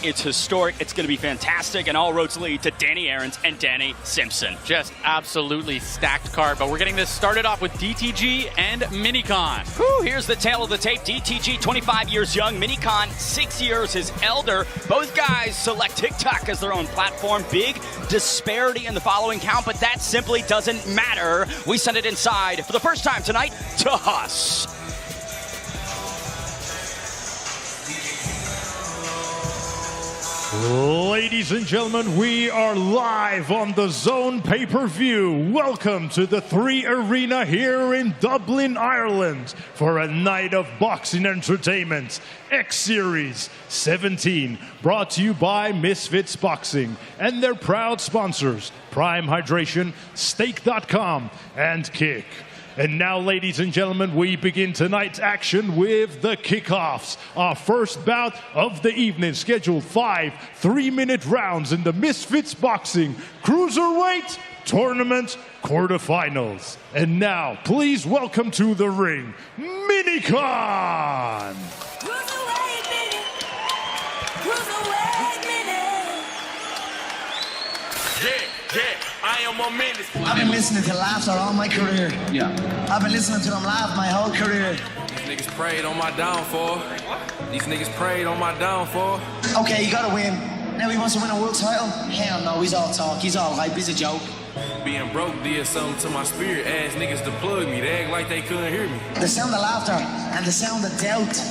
It's historic. It's going to be fantastic. And all roads lead to Danny Aarons and Danny Simpson. Just absolutely stacked card. But we're getting this started off with DTG and Minikon. Whew, here's the tale of the tape. DTG, 25 years young. Minikon, 6 years his elder. Both guys select TikTok as their own platform. Big disparity in the following count, but that simply doesn't matter. We send it inside for the first time tonight to Huss. Ladies and gentlemen, we are live on the DAZN pay-per-view. Welcome to the 3 Arena here in Dublin, Ireland for a night of boxing entertainment. X Series 17, brought to you by Misfits Boxing and their proud sponsors, Prime Hydration, Stake.com, and Kick. And now, ladies and gentlemen, we begin tonight's action with the kickoffs. Our first bout of the evening, scheduled 5 3-minute rounds in the Misfits Boxing Cruiserweight Tournament quarterfinals. And now, please welcome to the ring, Minikon! I am a menace. I've been listening to laughter all my career. Yeah. I've been listening to them laugh my whole career. These niggas prayed on my downfall. These niggas prayed on my downfall. Okay, you gotta win. Now he wants to win a world title? Hell no, he's all talk. He's all hype. He's a joke. Being broke did something to my spirit. Ass niggas to plug me. They act like they couldn't hear me. The sound of laughter and the sound of doubt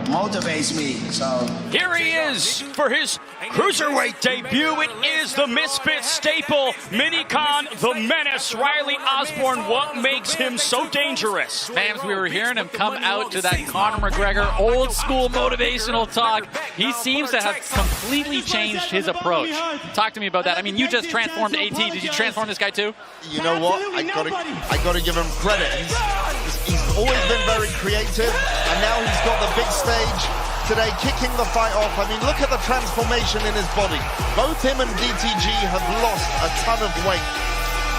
motivates me, so... Here he is for his Cruiserweight debut. It is the Misfits staple, Minikon, the Menace, Riley Osborne. What makes him so dangerous? Mams, we were hearing him come out to that Conor McGregor old school motivational talk. He seems to have completely changed his approach. Talk to me about that. I mean, you just transformed AT. Did you transform this guy too? You know what? I gotta give him credit. He's always been very creative, and now he's got the big stage today, kicking the fight off. I mean, look at the transformation in his body. Both him and DTG have lost a ton of weight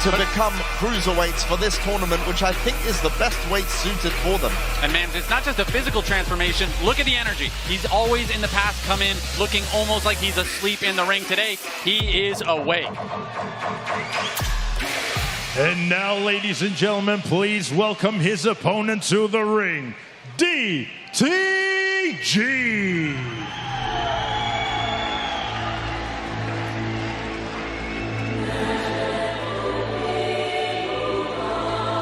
to become cruiserweights for this tournament, which I think is the best weight suited for them. And man, it's not just a physical transformation. Look at the energy. He's always in the past come in looking almost like he's asleep in the ring. Today, he is awake. And now, ladies and gentlemen, please welcome his opponent to the ring, DTG.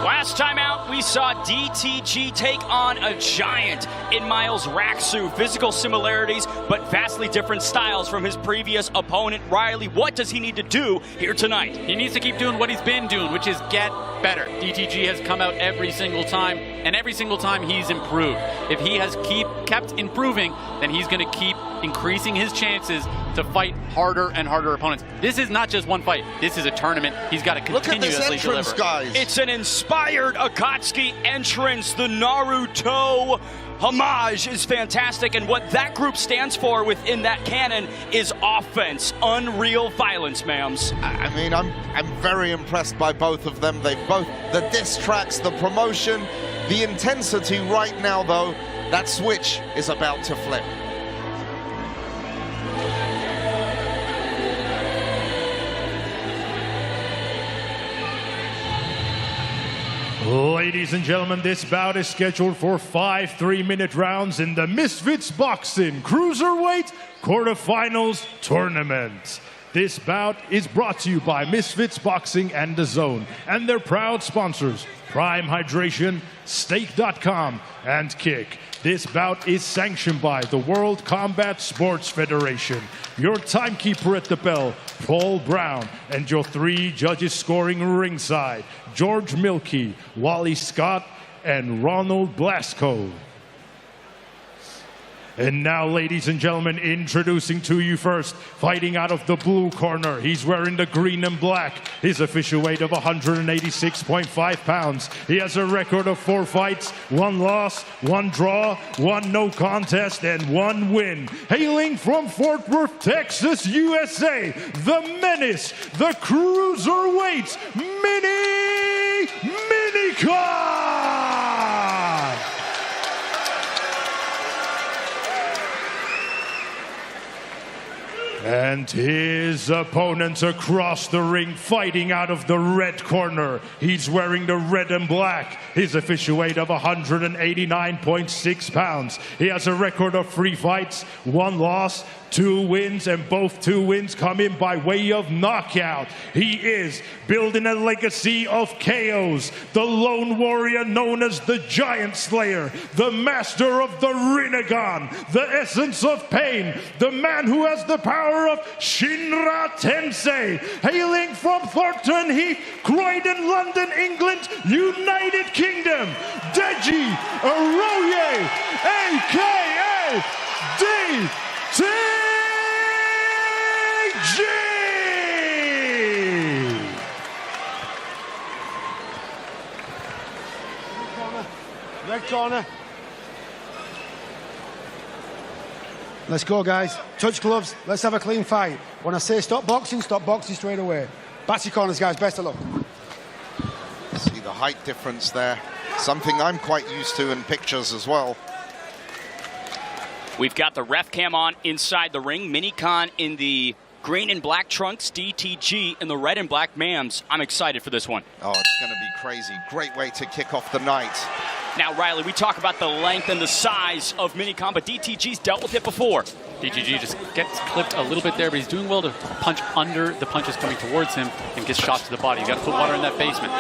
Last time out, we saw DTG take on a giant in Miles Raksu. Physical similarities, but vastly different styles from his previous opponent. Riley, what does he need to do here tonight? He needs to keep doing what he's been doing, which is get better. DTG has come out every single time, and every single time he's improved. If he has kept improving, then he's going to keep increasing his chances to fight harder and harder opponents. This is not just one fight. This is a tournament. He's got to continuously Look at this entrance, deliver. guys. It's an inspired Akatsuki entrance. The Naruto homage is fantastic, and what that group stands for within that canon is offense, unreal violence, ma'ams. I mean, I'm very impressed by both of them. They both, the diss tracks, the promotion, the intensity right now, though, that switch is about to flip. Ladies and gentlemen, this bout is scheduled for 5 3-minute rounds in the Misfits Boxing Cruiserweight Quarterfinals Tournament. This bout is brought to you by Misfits Boxing and DAZN and their proud sponsors, Prime Hydration, Stake.com, and Kick. This bout is sanctioned by the World Combat Sports Federation. Your timekeeper at the bell, Paul Brown, and your 3 judges scoring ringside, George Milkey, Wally Scott, and Ronald Blasco. And now, ladies and gentlemen, introducing to you first, fighting out of the blue corner. He's wearing the green and black. His official weight of 186.5 pounds. He has a record of 4 fights, 1 loss, 1 draw, 1 no contest, and 1 win. Hailing from Fort Worth, Texas, USA, the Menace, the Cruiserweight, Minikon! And his opponent across the ring, fighting out of the red corner. He's wearing the red and black. His official weight of 189.6 pounds. He has a record of 3 fights, 1 loss, 2 wins, and both 2 wins come in by way of knockout. He is building a legacy of KOs, the lone warrior known as the Giant Slayer, the master of the Rinnegan, the essence of pain, the man who has the power of Shinra Tensei, hailing from Thornton Heath, Croydon, London, England, United Kingdom, Deji Arroyo, aka DTG! Red corner. Let's go, guys. Touch gloves. Let's have a clean fight. When I say stop boxing straight away. Back your corners, guys. Best of luck. See the height difference there. Something I'm quite used to in pictures as well. We've got the ref cam on inside the ring. Minikon in the green and black trunks, DTG in the red and black mams. I'm excited for this one. Oh, it's going to be crazy. Great way to kick off the night. Now, Riley, we talk about the length and the size of Minikon, but DTG's dealt with it before. DTG just gets clipped a little bit there, but he's doing well to punch under the punches coming towards him and gets shots to the body. You got to put water in that basement.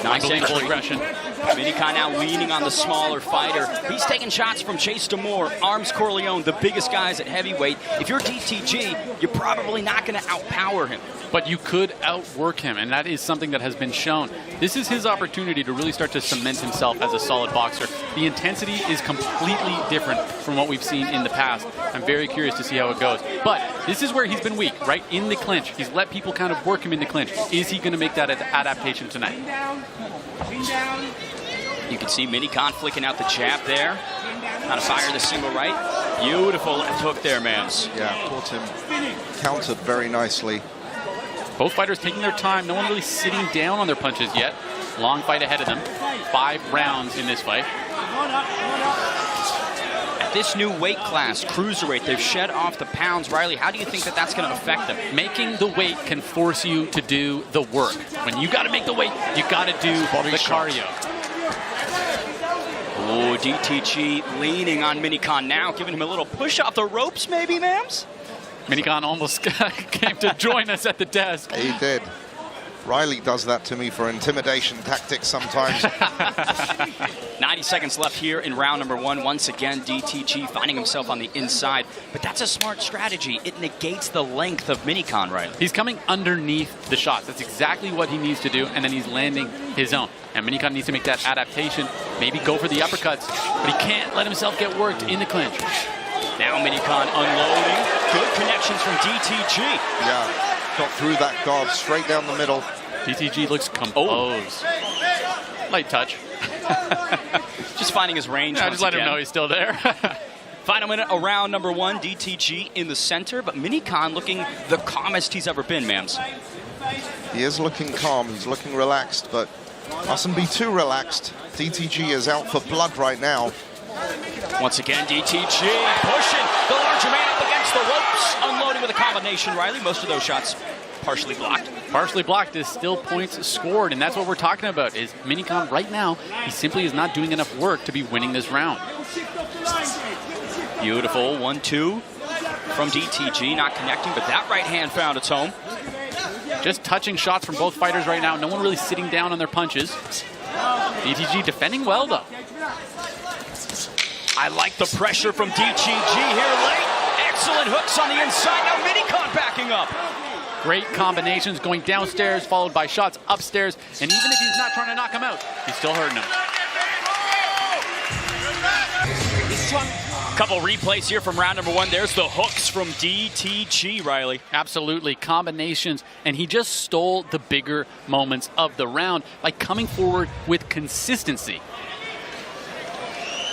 Nice angle aggression. Minikon now leaning on the smaller fighter. He's taking shots from Chase Demore, Arms Corleone, the biggest guys at heavyweight. If you're DTG, you're probably not going to outpower him. But you could outwork him, and that is something that has been shown. This is his opportunity to really start to cement himself as a solid boxer. The intensity is completely different from what we've seen in the past. I'm very curious to see how it goes. But this is where he's been weak, right? In the clinch. He's let people kind of work him in the clinch. Is he going to make that adaptation tonight? You can see Minikon flicking out the jab there. Trying to fire the single right. Beautiful left hook there, Mams. Yeah, caught him. Countered very nicely. Both fighters taking their time. No one really sitting down on their punches yet. Long fight ahead of them. 5 rounds in this fight. At this new weight class, cruiserweight, they've shed off the pounds. Riley, how do you think that that's going to affect them? Making the weight can force you to do the work. When you got to make the weight, you got to do the cardio. Oh, DTG leaning on Minikon now, giving him a little push off the ropes, maybe, Mams? Minikon almost came to join us at the desk. He did. Riley does that to me for intimidation tactics sometimes. 90 seconds left here in round number 1. Once again, DTG finding himself on the inside. But that's a smart strategy. It negates the length of Minikon, Riley. He's coming underneath the shots. That's exactly what he needs to do, and then he's landing his own. And Minikon needs to make that adaptation, maybe go for the uppercuts, but he can't let himself get worked in the clinch. Now Minikon unloading. Good connections from DTG. Yeah, got through that guard straight down the middle. DTG looks composed. Light touch. Just finding his range. Yeah, just let him know he's still there. Final minute of round number 1. DTG in the center, but Minikon looking the calmest he's ever been, Mams. He is looking calm. He's looking relaxed, but mustn't be too relaxed. DTG is out for blood right now. Once again, DTG pushing the larger man up against the ropes. Unloading with a combination, Riley. Most of those shots partially blocked. Partially blocked is still points scored, and that's what we're talking about. Is Minikon right now, he simply is not doing enough work to be winning this round. Beautiful 1-2 from DTG, not connecting, but that right hand found its home. Just touching shots from both fighters right now. No one really sitting down on their punches. DTG defending well, though. I like the pressure from DTG here late. Excellent hooks on the inside. Now Minikon backing up. Great combinations going downstairs, followed by shots upstairs. And even if he's not trying to knock him out, he's still hurting him. Couple replays here from round number 1. There's the hooks from DTG, Riley. Absolutely, combinations. And he just stole the bigger moments of the round by coming forward with consistency.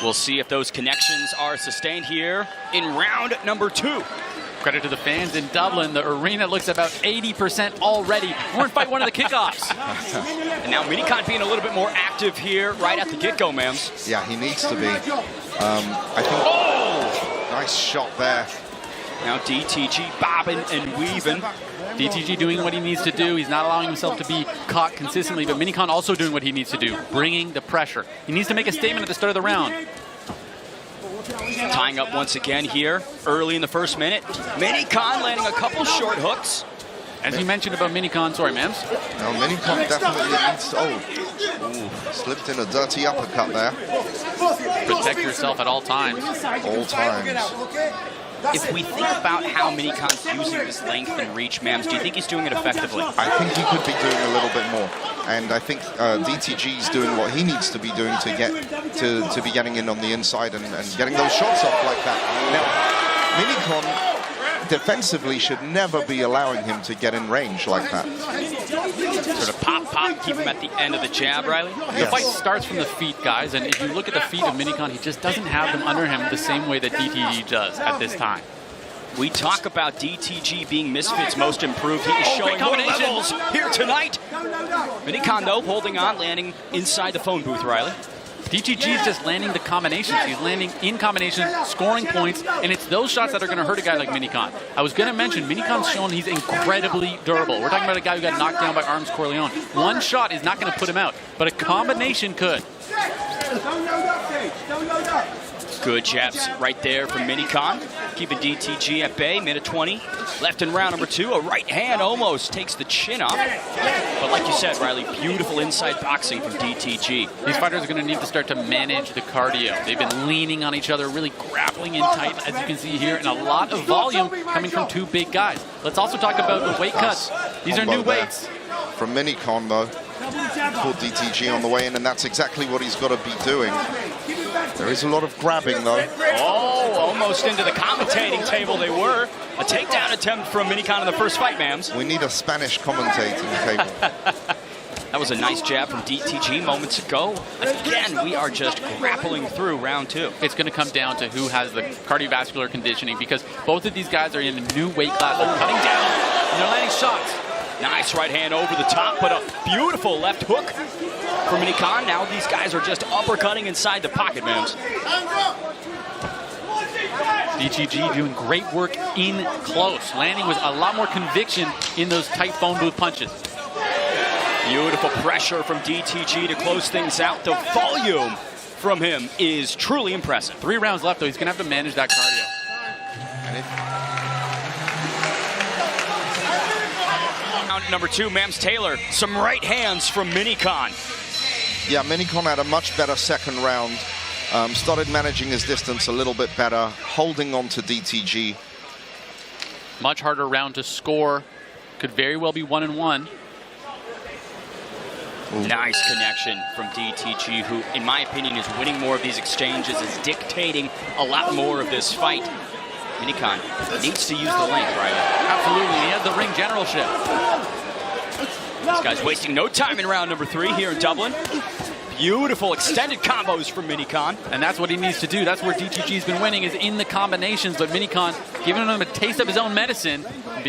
We'll see if those connections are sustained here in round number 2. Credit to the fans in Dublin. The arena looks about 80% already. We're in fight 1 of the kickoffs. And now Minikon being a little bit more active here right at the get-go, Mams. Yeah, he needs to be. I think. Oh! Nice shot there. Now DTG bobbing and weaving. DTG doing what he needs to do. He's not allowing himself to be caught consistently, but Minikon also doing what he needs to do, bringing the pressure. He needs to make a statement at the start of the round. Tying up once again here early in the first minute. Minikon landing a couple short hooks. As you mentioned about Minikon, sorry, Mams. Now, Minikon definitely needs to... Oh, slipped in a dirty uppercut there. Protect yourself at all times. All times. If we think about how Minikon's using this length and reach, Mams, do you think he's doing it effectively? I think he could be doing a little bit more. And I think DTG's doing what he needs to be doing to get to be getting in on the inside and getting those shots off like that. Now, Minikon defensively should never be allowing him to get in range like that. Sort of pop, keep him at the end of the jab, Riley. The fight starts from the feet, guys, and if you look at the feet of Minikon, he just doesn't have them under him the same way that DTG does at this time. We talk about DTG being Misfits' most improved. He is showing more levels here tonight. Minikon, though, holding on, landing inside the phone booth, Riley. DTG is just landing the combinations. He's landing in combination, scoring points, and it's those shots that are going to hurt a guy like Minikon. I was going to mention, Minikon's shown he's incredibly durable. We're talking about a guy who got knocked down by Arms Corleone. One shot is not going to put him out, but a combination could. Good jabs right there from Minikon, keeping DTG at bay, minute 20. Left in round number 2, a right hand almost takes the chin off. But like you said, Riley, beautiful inside boxing from DTG. These fighters are going to need to start to manage the cardio. They've been leaning on each other, really grappling in tight, as you can see here, and a lot of volume coming from two big guys. Let's also talk about the weight cuts. These are new weights. From Minikon, though, called DTG on the way in, and that's exactly what he's got to be doing. There is a lot of grabbing, though. Oh, almost into the commentating table they were. A takedown attempt from Minikon in the first fight, Mams. We need a Spanish commentating table. That was a nice jab from DTG moments ago. Again, we are just grappling through round 2. It's going to come down to who has the cardiovascular conditioning, because both of these guys are in a new weight class. They're cutting down, and they're landing shots. Nice right hand over the top, but a beautiful left hook for Minikon. Now these guys are just uppercutting inside the pocket, Mams. DTG doing great work in close, landing with a lot more conviction in those tight phone booth punches. Beautiful pressure from DTG to close things out. The volume from him is truly impressive. 3 rounds left, though. He's going to have to manage that cardio. Round number 2, Mams Taylor. Some right hands from Minikon. Yeah, Minikon had a much better second round. Started managing his distance a little bit better, holding on to DTG. Much harder round to score. Could very well be 1-1. Nice connection from DTG, who, in my opinion, is winning more of these exchanges, is dictating a lot more of this fight. Minikon needs to use the length, Riley. Absolutely, he has the ring generalship. This guy's wasting no time in round number 3 here in Dublin. Beautiful extended combos from Minikon. And that's what he needs to do. That's where DTG's been winning, is in the combinations, but Minikon giving him a taste of his own medicine,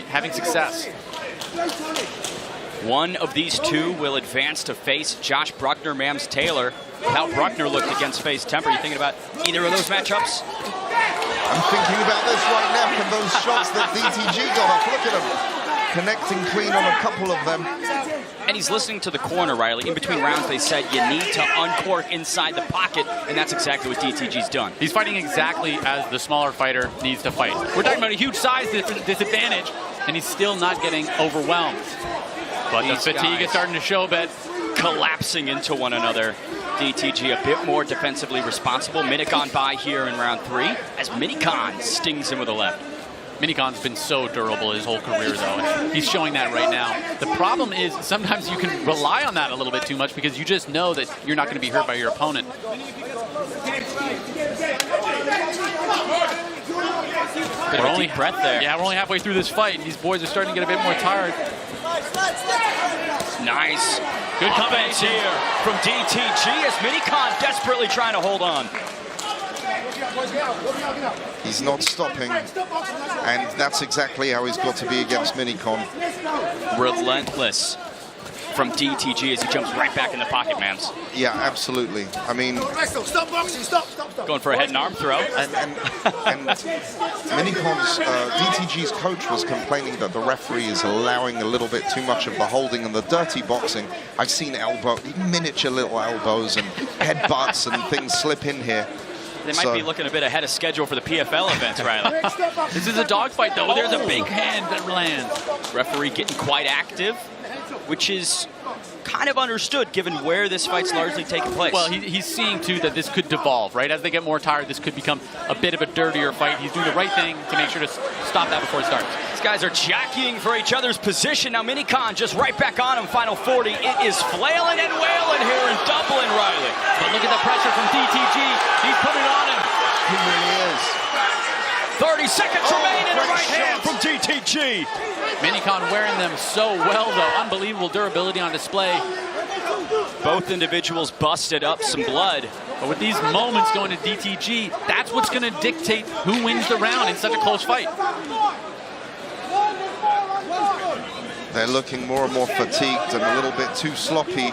having success. One of these two will advance to face Josh Bruckner, Mams Taylor. How Bruckner looked against FaZe Temper. You thinking about either of those matchups? I'm thinking about this right now from those shots that DTG got off. Look at him. Connecting clean on a couple of them. And he's listening to the corner, Riley. In between rounds, they said you need to uncork inside the pocket, and that's exactly what DTG's done. He's fighting exactly as the smaller fighter needs to fight. We're talking about a huge size disadvantage, and he's still not getting overwhelmed. But the fatigue is starting to show a bit. Collapsing into one another. DTG a bit more defensively responsible. Minikon by here in round 3 as Minikon stings him with a left. Minikon's been so durable his whole career, though, and he's showing that right now. The problem is sometimes you can rely on that a little bit too much because you just know that you're not going to be hurt by your opponent. Bit of a deep breath there. Yeah, we're only halfway through this fight, and these boys are starting to get a bit more tired. Nice. Good offense here from DTG as Minikon desperately trying to hold on. He's not stopping, and that's exactly how he's got to be against Minikon. Relentless from DTG as he jumps right back in the pocket, Mams. Yeah, absolutely. I mean, Stop boxing, stop. Going for a head and arm throw. and Minikon's, DTG's coach was complaining that the referee is allowing a little bit too much of the holding and the dirty boxing. I've seen miniature little elbows and headbutts and things slip in here. They might be looking a bit ahead of schedule for the PFL events, Riley. This is a dogfight, though. There's a big hand that lands. Referee getting quite active, which is kind of understood given where this fight's largely taking place. Well, he's seeing, too, that this could devolve, right? As they get more tired, this could become a bit of a dirtier fight. He's doing the right thing to make sure to stop that before it starts. These guys are jockeying for each other's position. Now Minikon just right back on him, final 40. It is flailing and wailing here in Dublin, Riley. But look at the pressure from DTG. He's putting it on him. He really is. 30 seconds remain in the right hand from DTG. Minikon wearing them so well, though. Unbelievable durability on display. Both individuals busted up some blood. But with these moments going to DTG, that's what's going to dictate who wins the round in such a close fight. They're looking more and more fatigued and a little bit too sloppy.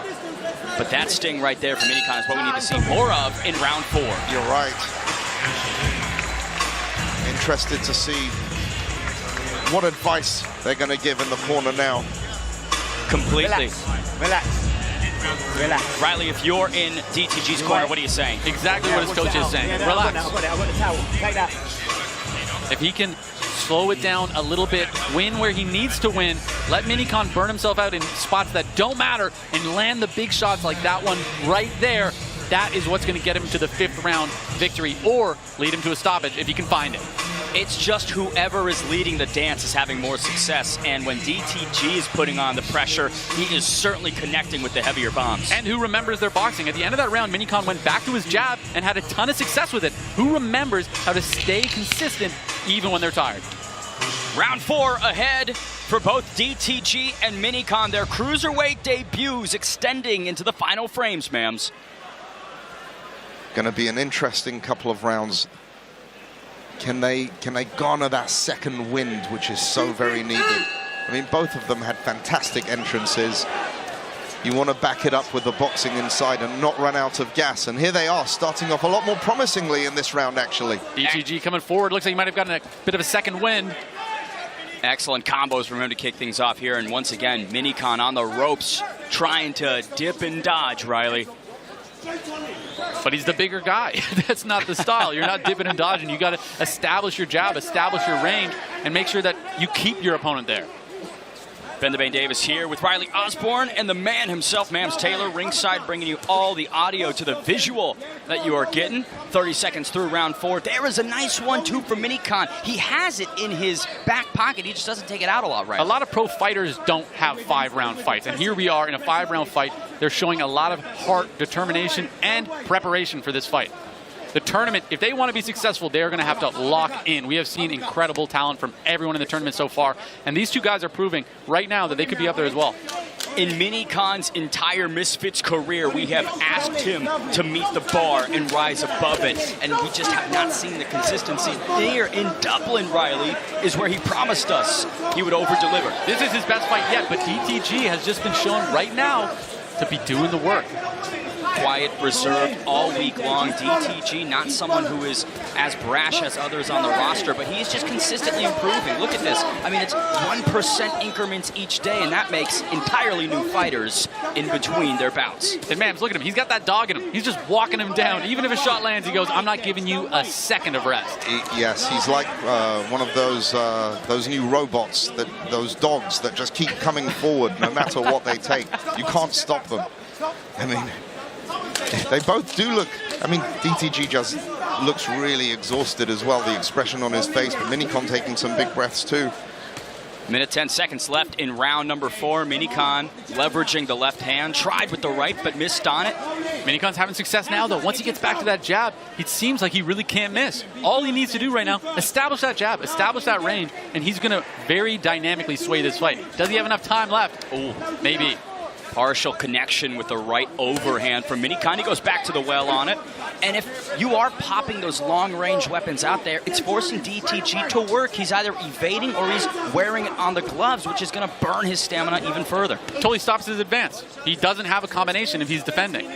But that sting right there for Minikon is what we need to see more of in round 4. You're right. Interested to see what advice they're going to give in the corner now. Completely. Relax. Riley, if you're in DTG's corner, what are you saying? Exactly what his coach is saying. Relax. I got the towel. Take that. If he can slow it down a little bit, win where he needs to win, let Minikon burn himself out in spots that don't matter and land the big shots like that one right there, that is what's going to get him to the 5th round victory or lead him to a stoppage if he can find it. It's just whoever is leading the dance is having more success, and when DTG is putting on the pressure, he is certainly connecting with the heavier bombs. And who remembers their boxing? At the end of that round, Minikon went back to his jab and had a ton of success with it. Who remembers how to stay consistent even when they're tired? Round 4 ahead for both DTG and Minikon. Their cruiserweight debuts extending into the final frames, Mams. Going to be an interesting couple of rounds. Can they garner that second wind, which is so very needed? I mean, both of them had fantastic entrances. You want to back it up with the boxing inside and not run out of gas. And here they are, starting off a lot more promisingly in this round, actually. DTG coming forward. Looks like he might have gotten a bit of a second wind. Excellent combos from him to kick things off here. And once again, Minikon on the ropes, trying to dip and dodge, Riley. But he's the bigger guy. That's not the style. You're not dipping and dodging. You got to establish your jab, establish your range, and make sure that you keep your opponent there. Ben the Bane Davis here with Riley Osborne and the man himself, Mams Taylor, ringside, bringing you all the audio to the visual that you are getting. 30 seconds through round 4. There is a nice 1-2 from Minikon. He has it in his back pocket. He just doesn't take it out a lot, right? A lot of pro fighters don't have 5-round fights, and here we are in a 5-round fight. They're showing a lot of heart, determination, and preparation for this fight. The tournament, if they want to be successful, they're going to have to lock in. We have seen incredible talent from everyone in the tournament so far, and these two guys are proving right now that they could be up there as well. In Minikon's entire Misfits career, we have asked him to meet the bar and rise above it, and we just have not seen the consistency. Here in Dublin, Riley, is where he promised us he would over-deliver. This is his best fight yet, but DTG has just been shown right now to be doing the work. Quiet, reserved all week long. DTG, not someone who is as brash as others on the roster, but he's just consistently improving. Look at this. I mean, it's 1% increments each day, and that makes entirely new fighters in between their bouts. And Mams, look at him. He's got that dog in him. He's just walking him down. Even if a shot lands, he goes, I'm not giving you a second of rest. Yes, he's like one of those new robots, those dogs that just keep coming forward no matter what they take. You can't stop them. I mean, they both do look, I mean, DTG just looks really exhausted as well, the expression on his face, but Minikon taking some big breaths too. Minute 10 seconds left in round number 4. Minikon leveraging the left hand, tried with the right, but missed on it. Minikon's having success now, though. Once he gets back to that jab, it seems like he really can't miss. All he needs to do right now, establish that jab, establish that range, and he's going to very dynamically sway this fight. Does he have enough time left? Oh, maybe. Partial connection with the right overhand from Minikon. He goes back to the well on it. And if you are popping those long-range weapons out there, it's forcing DTG to work. He's either evading or he's wearing it on the gloves, which is going to burn his stamina even further. Totally stops his advance. He doesn't have a combination if he's defending.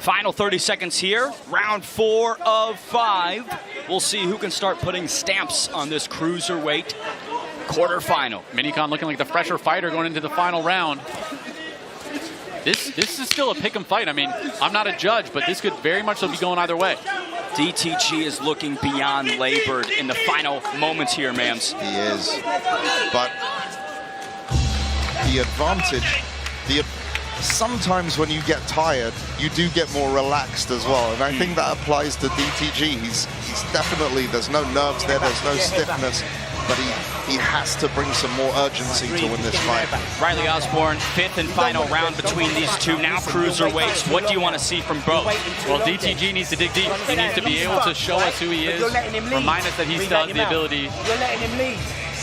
Final 30 seconds here. Round 4 of 5. We'll see who can start putting stamps on this cruiserweight quarterfinal. Minikon looking like the fresher fighter going into the final round. This is still a pick 'em fight. I mean, I'm not a judge, but this could very much so be going either way. DTG is looking beyond labored in the final moments here, Mams. He is. But the advantage, sometimes when you get tired, you do get more relaxed as well. And I think that applies to DTG. He's definitely, there's no nerves there, there's no stiffness, but he has to bring some more urgency to win this fight. Riley Osborne, 5th and final round between these two, now cruiserweights. What do you want to see from both? Well, DTG needs to dig deep. He needs to be able to show us who he is, remind us that he still has the ability.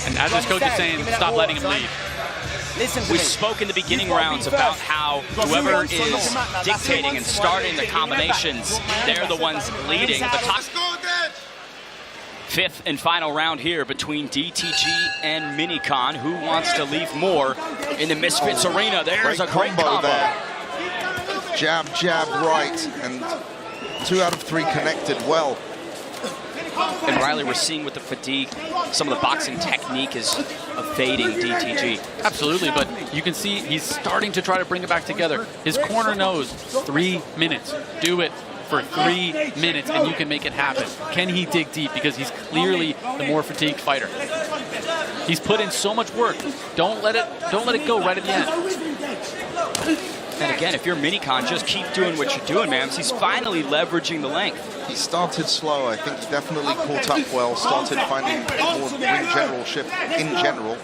And as this coach is saying, stop letting him lead. We spoke in the beginning rounds about how whoever is dictating and starting the combinations, they're the ones leading. The top 5th and final round here between DTG and Minikon. Who wants to leave more in the Misfits arena? There's a great combo there. Jab, jab, right, and 2 out of 3 connected well. And Riley, we're seeing with the fatigue, some of the boxing technique is evading DTG. Absolutely, but you can see he's starting to try to bring it back together. His corner knows 3 minutes. Do it for 3 minutes and you can make it happen. Can he dig deep? Because he's clearly the more fatigued fighter. He's put in so much work. Don't let it go right at the end. And again, if you're Minikon, just keep doing what you're doing, man. He's finally leveraging the length. He started slow. I think he definitely caught up well, started finding more ring generalship in general.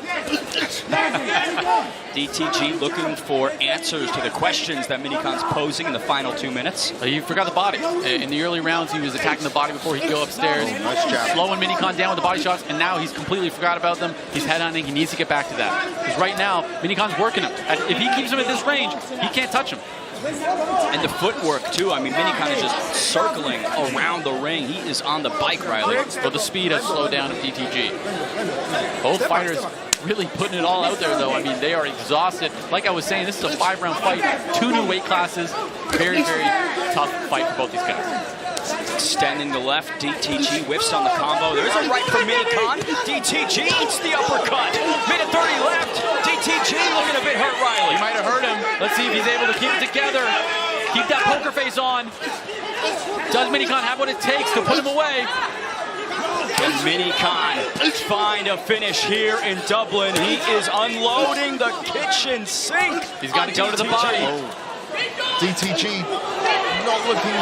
DTG looking for answers to the questions that Minikon's posing in the final 2 minutes. You forgot the body. In the early rounds, he was attacking the body before he'd go upstairs. Nice jab. Slowing Minikon down with the body shots, and now he's completely forgot about them. He's headhunting. He needs to get back to that. Because right now, Minikon's working him. If he keeps him at this range, he can't touch him. And the footwork, too. I mean, Minikon is just circling around the ring. He is on the bike, Riley. But the speed has slowed down at DTG. Both fighters really putting it all out there, though. I mean, they are exhausted. Like I was saying, this is a 5-round fight. 2 new weight classes. Very, very tough fight for both these guys. Extending the left, DTG whiffs on the combo. There's a right from Minikon. DTG eats the uppercut. Minute 30 left. DTG looking a bit hurt, Riley. He might have hurt him. Let's see if he's able to keep it together. Keep that poker face on. Does Minikon have what it takes to put him away? Can Minikon find a finish here in Dublin? He is unloading the kitchen sink. He's got to go to the body. Oh. DTG not looking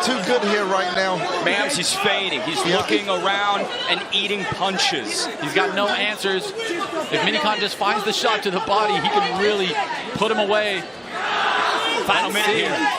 too good here right now. Mams, he's fading. He's looking around and eating punches. He's got no answers. If Minikon just finds the shot to the body, he can really put him away. Final minute here.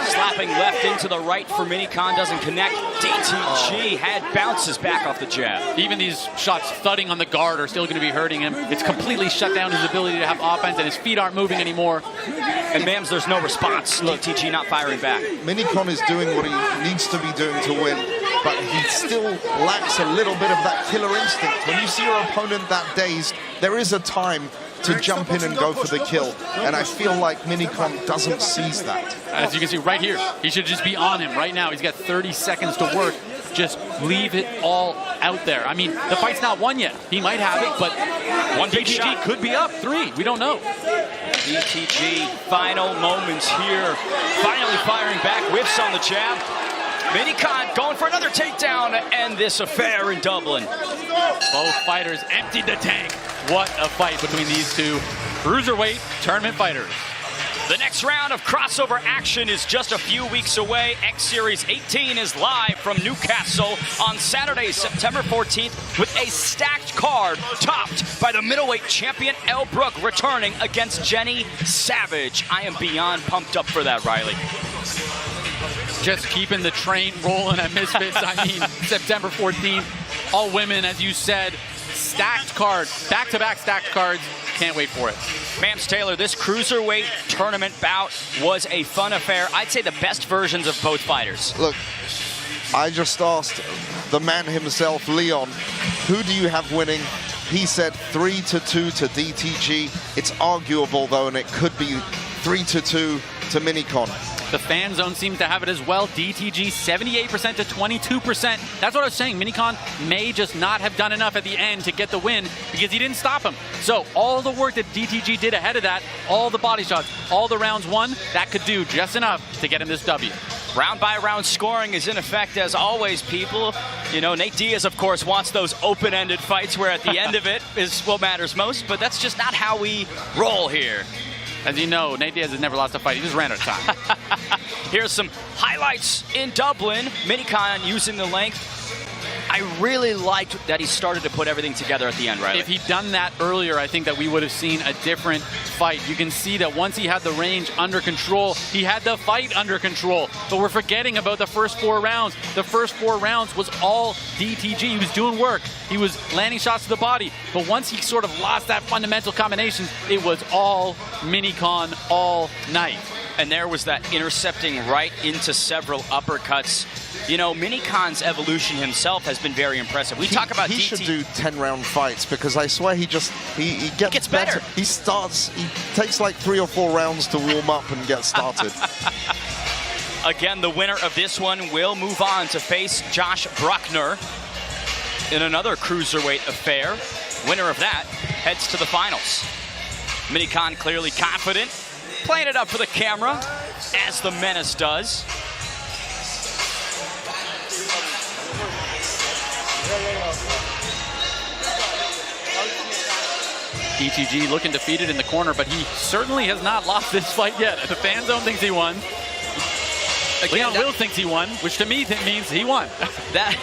Slapping left into the right for Minikon, doesn't connect. DTG had bounces back off the jab. Even these shots thudding on the guard are still going to be hurting him. It's completely shut down his ability to have offense, and his feet aren't moving anymore. And Mams, there's no response. DTG not firing back. Minikon is doing what he needs to be doing to win, but he still lacks a little bit of that killer instinct. When you see your opponent that dazed, there is a time to jump in and go for the kill, and I feel like Minikon doesn't seize that. As you can see right here, he should just be on him right now. He's got 30 seconds to work. Just leave it all out there. I mean, the fight's not won yet. He might have it, but one big shot could be up 3. We don't know. DTG, final moments here. Finally firing back, whiffs on the jab. Minikon going for another takedown to end this affair in Dublin. Both fighters emptied the tank. What a fight between these two cruiserweight tournament fighters. The next round of crossover action is just a few weeks away. X Series 18 is live from Newcastle on Saturday, September 14th, with a stacked card topped by the middleweight champion Elle Brooke returning against Jenny Savage. I am beyond pumped up for that, Riley. Just keeping the train rolling at Misfits. I mean, September 14th, all women, as you said, stacked cards, back-to-back stacked cards. Can't wait for it. Mams Taylor, this cruiserweight tournament bout was a fun affair. I'd say the best versions of both fighters. Look, I just asked the man himself, Leon, who do you have winning? He said 3-2 to DTG. It's arguable, though, and it could be 3-2 to Minikon. The fan zone seems to have it as well. DTG 78% to 22%. That's what I was saying. Minikon may just not have done enough at the end to get the win because he didn't stop him. So all the work that DTG did ahead of that, all the body shots, all the rounds won, that could do just enough to get him this W. Round by round scoring is in effect as always, people. You know, Nate Diaz, of course, wants those open-ended fights where at the end of it is what matters most, but that's just not how we roll here. As you know, Nate Diaz has never lost a fight. He just ran out of time. Here's some highlights in Dublin. Minikon using the length. I really liked that he started to put everything together at the end, Riley. If he'd done that earlier, I think that we would have seen a different fight. You can see that once he had the range under control, he had the fight under control. But we're forgetting about the first 4 rounds. The first 4 rounds was all DTG. He was doing work. He was landing shots to the body. But once he sort of lost that fundamental combination, it was all Minikon all night. And there was that intercepting right into several uppercuts. You know, Minikon's evolution himself has been very impressive. We talk about he should do 10-round fights because I swear he gets better. He takes like 3 or 4 rounds to warm up and get started. Again, the winner of this one will move on to face Josh Bruckner in another cruiserweight affair. Winner of that heads to the finals. Minikon clearly confident, playing it up for the camera, as the Menace does. DTG looking defeated in the corner, but he certainly has not lost this fight yet. The fan zone thinks he won. Leon Wills thinks he won, which to me means he won. That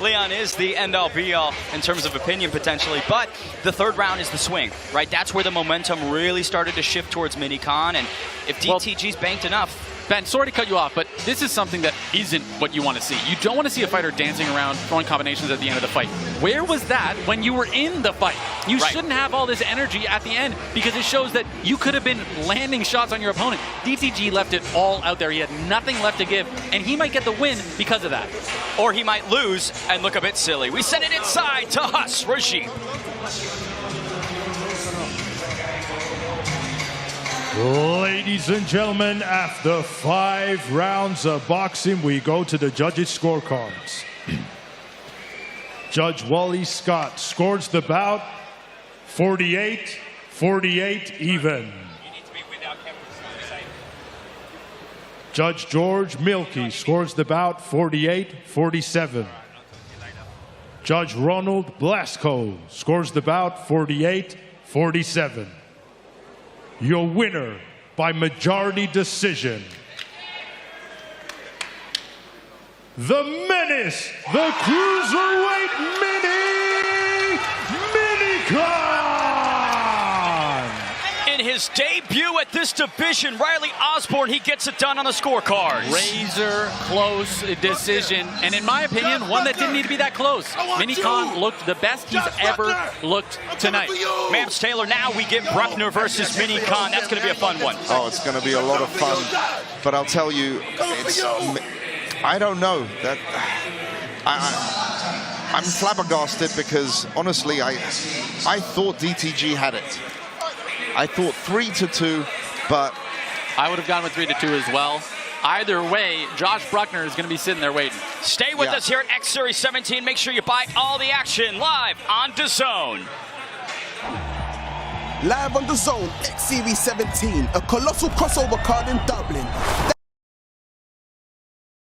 Leon is the end-all be-all in terms of opinion potentially, but the third round is the swing, right? That's where the momentum really started to shift towards Minikon, and if DTG's banked enough. Ben, sorry to cut you off, but this is something that isn't what you want to see. You don't want to see a fighter dancing around, throwing combinations at the end of the fight. Where was that when you were in the fight? You shouldn't have all this energy at the end because it shows that you could have been landing shots on your opponent. DTG left it all out there. He had nothing left to give, and he might get the win because of that. Or he might lose and look a bit silly. We send it inside to Hus Regime. Ladies and gentlemen, after 5 rounds of boxing, we go to the judges' scorecards. Judge Wally Scott scores the bout 48-48 even. Judge George Milkey scores the bout 48-47. Judge Ronald Blasco scores the bout 48-47. Your winner by majority decision, the Menace, the Cruiserweight Minikon! In his debut at this division, Riley Osborne, he gets it done on the scorecards. Razor close decision, and in my opinion, one that didn't need to be that close. Minikon looked the best he's ever looked tonight. Mams Taylor, now we get Bruckner versus Minikon. That's going to be a fun one. Oh, it's going to be a lot of fun. But I'll tell you, I don't know. I'm flabbergasted because, honestly, I thought DTG had it. I thought 3-2, but I would have gone with 3-2 as well. Either way, Josh Bruckner is going to be sitting there waiting. Stay with us here at X Series 17. Make sure you buy all the action live on DAZN. Live on DAZN, X Series 17, a colossal crossover card in Dublin.